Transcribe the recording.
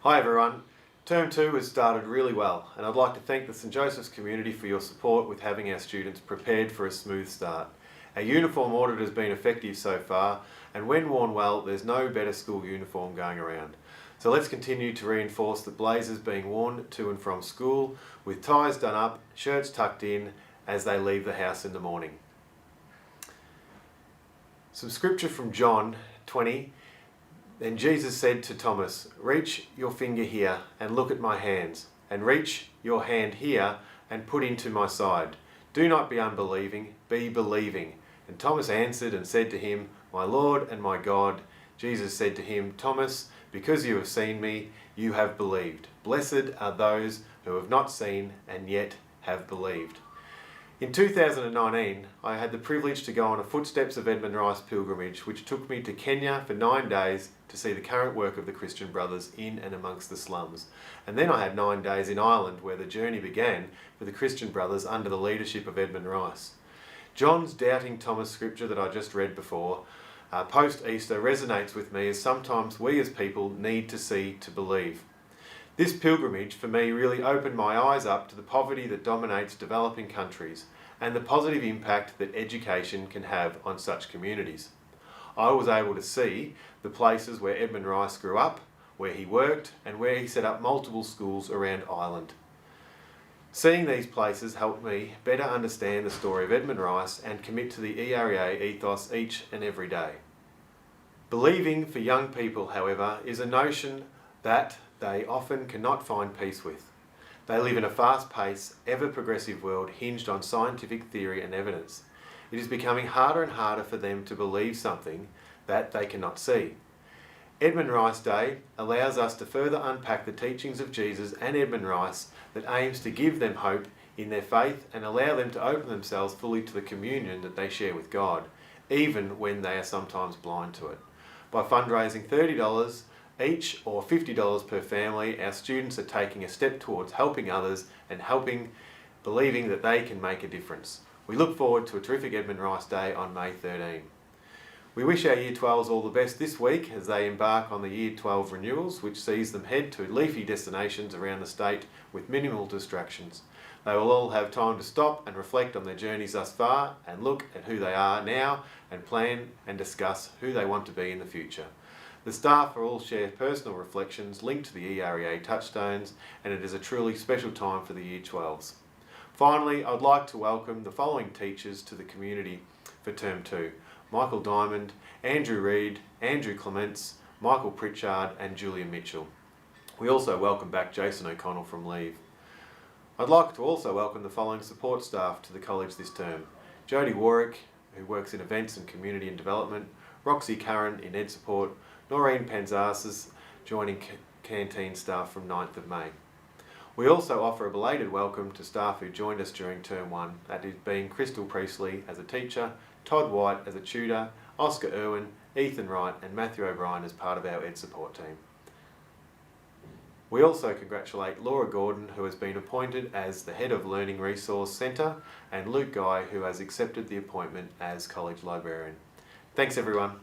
Hi everyone. Term 2 has started really well, and I'd like to thank the St Joseph's community for your support with having our students prepared for a smooth start. Our uniform audit has been effective so far, and when worn well, there's no better school uniform going around. So let's continue to reinforce the blazers being worn to and from school, with ties done up, shirts tucked in as they leave the house in the morning. Some scripture from John 20. Then Jesus said to Thomas, "Reach your finger here and look at my hands, and reach your hand here and put into my side. Do not be unbelieving, be believing." And Thomas answered and said to him, "My Lord and my God." Jesus said to him, "Thomas, because you have seen me, you have believed. Blessed are those who have not seen and yet have believed." In 2019, I had the privilege to go on a Footsteps of Edmund Rice pilgrimage, which took me to Kenya for 9 days to see the current work of the Christian Brothers in and amongst the slums. And then I had 9 days in Ireland, where the journey began for the Christian Brothers under the leadership of Edmund Rice. John's doubting Thomas scripture that I just read before, post-Easter, resonates with me, as sometimes we as people need to see to believe. This pilgrimage for me really opened my eyes up to the poverty that dominates developing countries and the positive impact that education can have on such communities. I was able to see the places where Edmund Rice grew up, where he worked, and where he set up multiple schools around Ireland. Seeing these places helped me better understand the story of Edmund Rice and commit to the EREA ethos each and every day. Believing for young people, however, is a notion that they often cannot find peace with. They live in a fast-paced, ever-progressive world hinged on scientific theory and evidence. It is becoming harder and harder for them to believe something that they cannot see. Edmund Rice Day allows us to further unpack the teachings of Jesus and Edmund Rice that aims to give them hope in their faith and allow them to open themselves fully to the communion that they share with God, even when they are sometimes blind to it. By fundraising $30 each or $50 per family, our students are taking a step towards helping others and believing that they can make a difference. We look forward to a terrific Edmund Rice Day on May 13. We wish our Year 12s all the best this week as they embark on the Year 12 renewals, which sees them head to leafy destinations around the state with minimal distractions. They will all have time to stop and reflect on their journeys thus far and look at who they are now and plan and discuss who they want to be in the future. The staff will all share personal reflections linked to the EREA touchstones, and it is a truly special time for the Year 12s. Finally, I'd like to welcome the following teachers to the community for Term 2. Michael Diamond, Andrew Reid, Andrew Clements, Michael Pritchard and Julia Mitchell. We also welcome back Jason O'Connell from leave. I'd like to also welcome the following support staff to the college this term. Jodie Warwick, who works in events and community and development, Roxy Curran in Ed Support, Noreen Panzasas joining canteen staff from 9th of May. We also offer a belated welcome to staff who joined us during Term 1, that is being Crystal Priestley as a teacher, Todd White as a tutor, Oscar Irwin, Ethan Wright and Matthew O'Brien as part of our Ed Support team. We also congratulate Laura Gordon, who has been appointed as the Head of Learning Resource Centre, and Luke Guy, who has accepted the appointment as College Librarian. Thanks everyone.